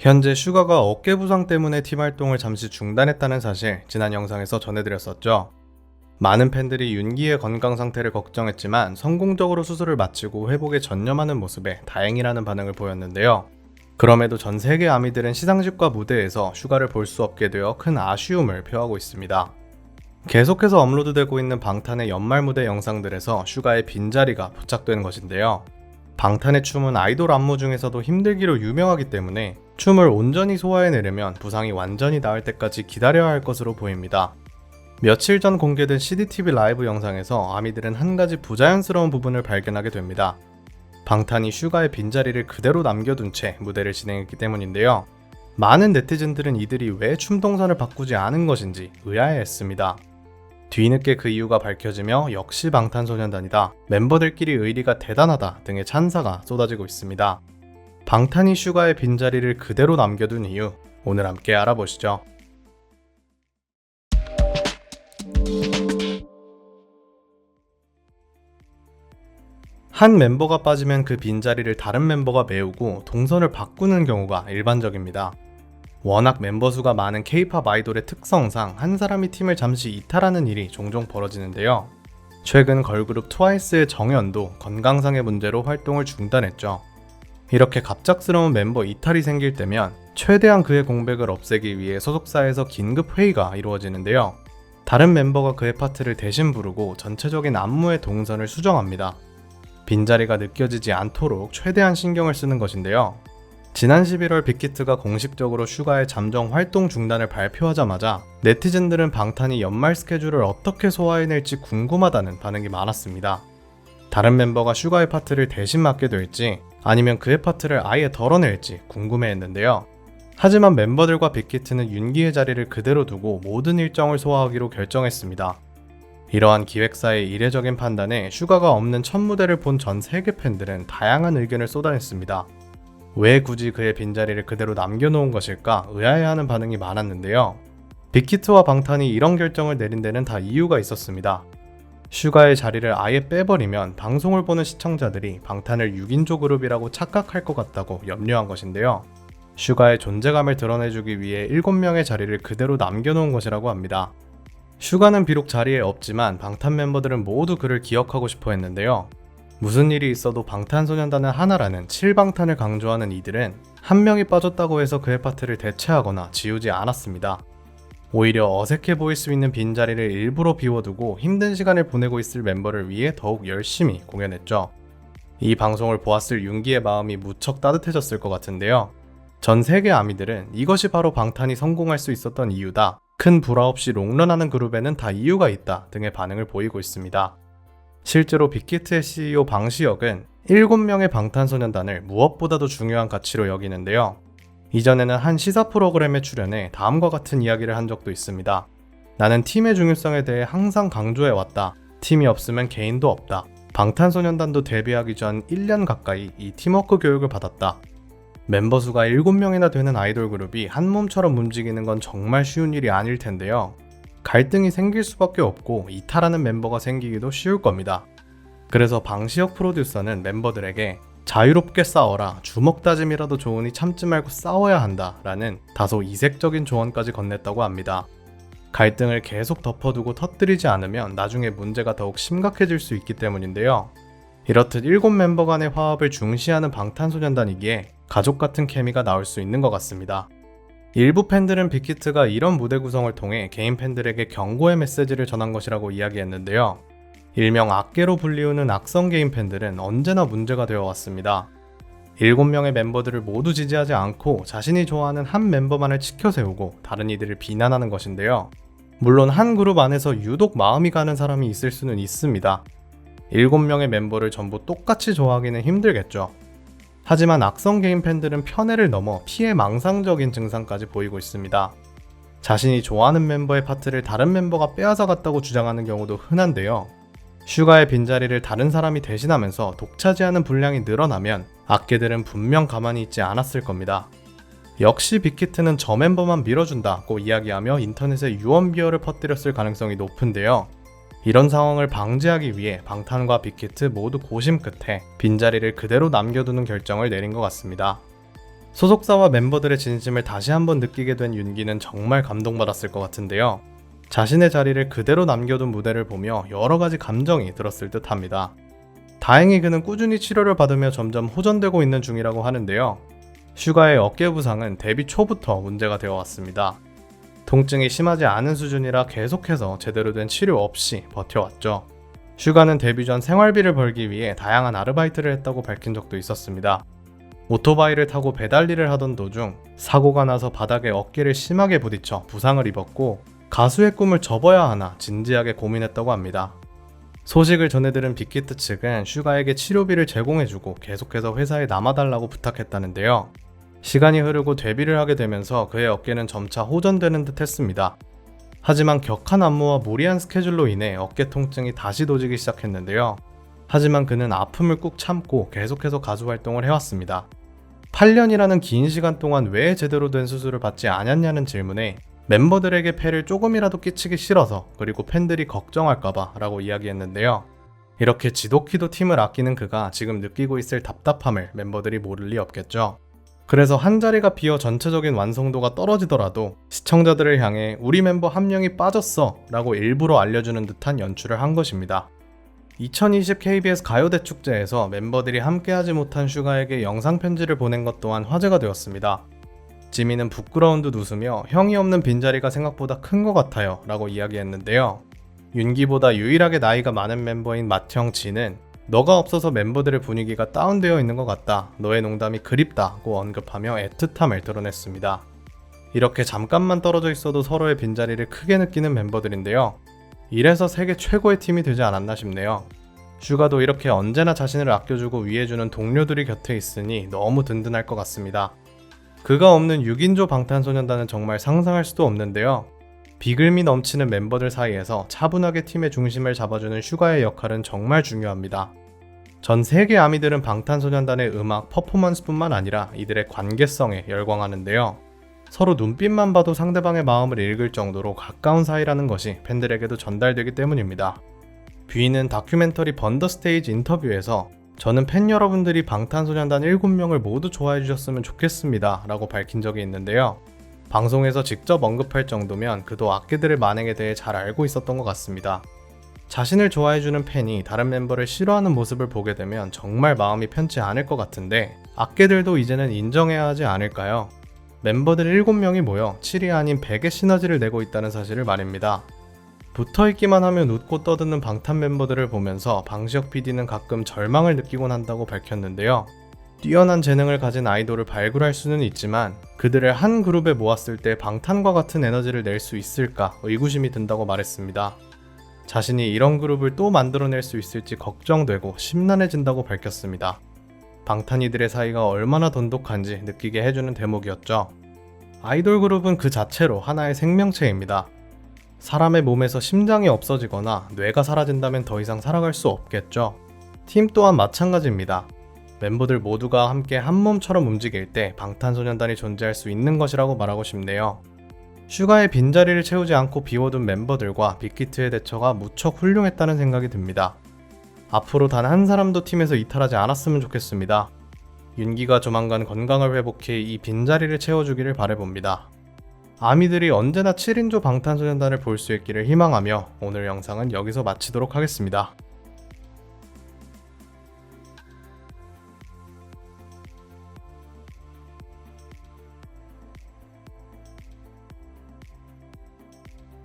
현재 슈가가 어깨 부상 때문에 팀 활동을 잠시 중단했다는 사실 지난 영상에서 전해드렸었죠. 많은 팬들이 윤기의 건강 상태를 걱정했지만 성공적으로 수술을 마치고 회복에 전념하는 모습에 다행이라는 반응을 보였는데요. 그럼에도 전 세계 아미들은 시상식과 무대에서 슈가를 볼 수 없게 되어 큰 아쉬움을 표하고 있습니다. 계속해서 업로드되고 있는 방탄의 연말 무대 영상들에서 슈가의 빈자리가 포착되는 것인데요. 방탄의 춤은 아이돌 안무 중에서도 힘들기로 유명하기 때문에 춤을 온전히 소화해내려면 부상이 완전히 나을 때까지 기다려야 할 것으로 보입니다. 며칠 전 공개된 CDTV 라이브 영상에서 아미들은 한 가지 부자연스러운 부분을 발견하게 됩니다. 방탄이 슈가의 빈자리를 그대로 남겨둔 채 무대를 진행했기 때문인데요. 많은 네티즌들은 이들이 왜 춤 동선을 바꾸지 않은 것인지 의아해했습니다. 뒤늦게 그 이유가 밝혀지며 역시 방탄소년단이다, 멤버들끼리 의리가 대단하다 등의 찬사가 쏟아지고 있습니다. 방탄이 슈가의 빈자리를 그대로 남겨둔 이유, 오늘 함께 알아보시죠. 한 멤버가 빠지면 그 빈자리를 다른 멤버가 메우고 동선을 바꾸는 경우가 일반적입니다. 워낙 멤버 수가 많은 K-POP 아이돌의 특성상 한 사람이 팀을 잠시 이탈하는 일이 종종 벌어지는데요. 최근 걸그룹 트와이스의 정연도 건강상의 문제로 활동을 중단했죠. 이렇게 갑작스러운 멤버 이탈이 생길 때면 최대한 그의 공백을 없애기 위해 소속사에서 긴급 회의가 이루어지는데요. 다른 멤버가 그의 파트를 대신 부르고 전체적인 안무의 동선을 수정합니다. 빈자리가 느껴지지 않도록 최대한 신경을 쓰는 것인데요. 지난 11월 빅히트가 공식적으로 슈가의 잠정 활동 중단을 발표하자마자 네티즌들은 방탄이 연말 스케줄을 어떻게 소화해낼지 궁금하다는 반응이 많았습니다. 다른 멤버가 슈가의 파트를 대신 맡게 될지 아니면 그의 파트를 아예 덜어낼지 궁금해했는데요. 하지만 member들과 빅히트는 윤기의 자리를 그대로 두고 모든 일정을 소화하기로 결정했습니다. 이러한 기획사의 이례적인 판단에 슈가가 없는 첫 무대를 본 전 세계 팬들은 다양한 의견을 쏟아냈습니다. 왜 굳이 그의 빈자리를 그대로 남겨놓은 것일까 의아해하는 반응이 많았는데요. 빅히트와 방탄이 이런 결정을 내린 데는 다 이유가 있었습니다. 슈가의 자리를 아예 빼버리면 방송을 보는 시청자들이 방탄을 6인조 그룹이라고 착각할 것 같다고 염려한 것인데요. 슈가의 존재감을 드러내주기 위해 7명의 자리를 그대로 남겨놓은 것이라고 합니다. 슈가는 비록 자리에 없지만 방탄 멤버들은 모두 그를 기억하고 싶어 했는데요. 무슨 일이 있어도 방탄소년단은 하나라는 7방탄을 강조하는 이들은 한 명이 빠졌다고 해서 그의 파트를 대체하거나 지우지 않았습니다. 오히려 어색해 보일 수 있는 빈자리를 일부러 비워두고 힘든 시간을 보내고 있을 멤버를 위해 더욱 열심히 공연했죠. 이 방송을 보았을 윤기의 마음이 무척 따뜻해졌을 것 같은데요. 전 세계 아미들은 이것이 바로 방탄이 성공할 수 있었던 이유다, 큰 불화 없이 롱런하는 그룹에는 다 이유가 있다 등의 반응을 보이고 있습니다. 실제로 빅히트의 CEO 방시혁은 7명의 방탄소년단을 무엇보다도 중요한 가치로 여기는데요. 이전에는 한 시사 프로그램에 출연해 다음과 같은 이야기를 한 적도 있습니다. 나는 팀의 중요성에 대해 항상 강조해왔다. 팀이 없으면 개인도 없다. 방탄소년단도 데뷔하기 전 1년 가까이 이 팀워크 교육을 받았다. 멤버 수가 7명이나 되는 아이돌 그룹이 한 몸처럼 움직이는 건 정말 쉬운 일이 아닐 텐데요. 갈등이 생길 수밖에 없고 이탈하는 멤버가 생기기도 쉬울 겁니다. 그래서 방시혁 프로듀서는 멤버들에게 자유롭게 싸워라, 주먹 다짐이라도 좋으니 참지 말고 싸워야 한다 라는 다소 이색적인 조언까지 건넸다고 합니다. 갈등을 계속 덮어두고 터뜨리지 않으면 나중에 문제가 더욱 심각해질 수 있기 때문인데요. 이렇듯 7멤버 간의 화합을 중시하는 방탄소년단이기에 가족 같은 케미가 나올 수 있는 것 같습니다. 일부 팬들은 빅히트가 이런 무대 구성을 통해 개인 팬들에게 경고의 메시지를 전한 것이라고 이야기했는데요. 일명 악계로 불리우는 악성 개인 팬들은 언제나 문제가 되어 왔습니다. 7명의 멤버들을 모두 지지하지 않고 자신이 좋아하는 한 멤버만을 치켜세우고 다른 이들을 비난하는 것인데요. 물론 한 그룹 안에서 유독 마음이 가는 사람이 있을 수는 있습니다. 7명의 멤버를 전부 똑같이 좋아하기는 힘들겠죠. 하지만 악성 개인 팬들은 편애를 넘어 피해망상적인 증상까지 보이고 있습니다. 자신이 좋아하는 멤버의 파트를 다른 멤버가 빼앗아갔다고 주장하는 경우도 흔한데요. 슈가의 빈자리를 다른 사람이 대신하면서 독차지하는 분량이 늘어나면 악계들은 분명 가만히 있지 않았을 겁니다. 역시 빅히트는 저 멤버만 밀어준다고 이야기하며 인터넷에 유언비어를 퍼뜨렸을 가능성이 높은데요. 이런 상황을 방지하기 위해 방탄과 빅히트 모두 고심 끝에 빈자리를 그대로 남겨두는 결정을 내린 것 같습니다. 소속사와 멤버들의 진심을 다시 한번 느끼게 된 윤기는 정말 감동받았을 것 같은데요. 자신의 자리를 그대로 남겨둔 무대를 보며 여러 가지 감정이 들었을 듯 합니다. 다행히 그는 꾸준히 치료를 받으며 점점 호전되고 있는 중이라고 하는데요. 슈가의 어깨 부상은 데뷔 초부터 문제가 되어 왔습니다. 통증이 심하지 않은 수준이라 계속해서 제대로 된 치료 없이 버텨왔죠. 슈가는 데뷔 전 생활비를 벌기 위해 다양한 아르바이트를 했다고 밝힌 적도 있었습니다. 오토바이를 타고 배달 일을 하던 도중 사고가 나서 바닥에 어깨를 심하게 부딪혀 부상을 입었고 가수의 꿈을 접어야 하나 진지하게 고민했다고 합니다. 소식을 전해들은 빅히트 측은 슈가에게 치료비를 제공해주고 계속해서 회사에 남아달라고 부탁했다는데요. 시간이 흐르고 데뷔를 하게 되면서 그의 어깨는 점차 호전되는 듯 했습니다. 하지만 격한 안무와 무리한 스케줄로 인해 어깨 통증이 다시 도지기 시작했는데요. 하지만 그는 아픔을 꾹 참고 계속해서 가수 활동을 해왔습니다. 8년이라는 긴 시간 동안 왜 제대로 된 수술을 받지 않았냐는 질문에 멤버들에게 폐를 조금이라도 끼치기 싫어서 그리고 팬들이 걱정할까봐 라고 이야기했는데요. 이렇게 지독히도 팀을 아끼는 그가 지금 느끼고 있을 답답함을 멤버들이 모를 리 없겠죠. 그래서 한 자리가 비어 전체적인 완성도가 떨어지더라도 시청자들을 향해 우리 멤버 한 명이 빠졌어 라고 일부러 알려주는 듯한 연출을 한 것입니다. 2020 KBS 가요대축제에서 멤버들이 함께하지 못한 슈가에게 영상 편지를 보낸 것 또한 화제가 되었습니다. 지민은 부끄러운 듯 웃으며 형이 없는 빈자리가 생각보다 큰 것 같아요 라고 이야기했는데요. 윤기보다 유일하게 나이가 많은 멤버인 맏형 진은 너가 없어서 멤버들의 분위기가 다운되어 있는 것 같다. 너의 농담이 그립다고 언급하며 애틋함을 드러냈습니다. 이렇게 잠깐만 떨어져 있어도 서로의 빈자리를 크게 느끼는 멤버들인데요. 이래서 세계 최고의 팀이 되지 않았나 싶네요. 슈가도 이렇게 언제나 자신을 아껴주고 위해주는 동료들이 곁에 있으니 너무 든든할 것 같습니다. 그가 없는 6인조 방탄소년단은 정말 상상할 수도 없는데요. 비글미 넘치는 멤버들 사이에서 차분하게 팀의 중심을 잡아주는 슈가의 역할은 정말 중요합니다. 전 세계 아미들은 방탄소년단의 음악, 퍼포먼스뿐만 아니라 이들의 관계성에 열광하는데요. 서로 눈빛만 봐도 상대방의 마음을 읽을 정도로 가까운 사이라는 것이 팬들에게도 전달되기 때문입니다. 뷔는 다큐멘터리 번더스테이지 인터뷰에서 저는 팬 여러분들이 방탄소년단 7명을 모두 좋아해 주셨으면 좋겠습니다 라고 밝힌 적이 있는데요. 방송에서 직접 언급할 정도면 그도 악기들의 만행에 대해 잘 알고 있었던 것 같습니다. 자신을 좋아해주는 팬이 다른 멤버를 싫어하는 모습을 보게 되면 정말 마음이 편치 않을 것 같은데 악기들도 이제는 인정해야 하지 않을까요? 멤버들 7명이 모여 7이 아닌 100의 시너지를 내고 있다는 사실을 말입니다. 붙어있기만 하면 웃고 떠드는 방탄 멤버들을 보면서 방시혁 PD는 가끔 절망을 느끼곤 한다고 밝혔는데요. 뛰어난 재능을 가진 아이돌을 발굴할 수는 있지만 그들을 한 그룹에 모았을 때 방탄과 같은 에너지를 낼 수 있을까 의구심이 든다고 말했습니다. 자신이 이런 그룹을 또 만들어낼 수 있을지 걱정되고 심란해진다고 밝혔습니다. 방탄이들의 사이가 얼마나 돈독한지 느끼게 해주는 대목이었죠. 아이돌 그룹은 그 자체로 하나의 생명체입니다. 사람의 몸에서 심장이 없어지거나 뇌가 사라진다면 더 이상 살아갈 수 없겠죠. 팀 또한 마찬가지입니다. 멤버들 모두가 함께 한 몸처럼 움직일 때 방탄소년단이 존재할 수 있는 것이라고 말하고 싶네요. 슈가의 빈자리를 채우지 않고 비워둔 멤버들과 빅히트의 대처가 무척 훌륭했다는 생각이 듭니다. 앞으로 단 한 사람도 팀에서 이탈하지 않았으면 좋겠습니다. 윤기가 조만간 건강을 회복해 이 빈자리를 채워주기를 바라봅니다. 아미들이 언제나 7인조 방탄소년단을 볼 수 있기를 희망하며 오늘 영상은 여기서 마치도록 하겠습니다.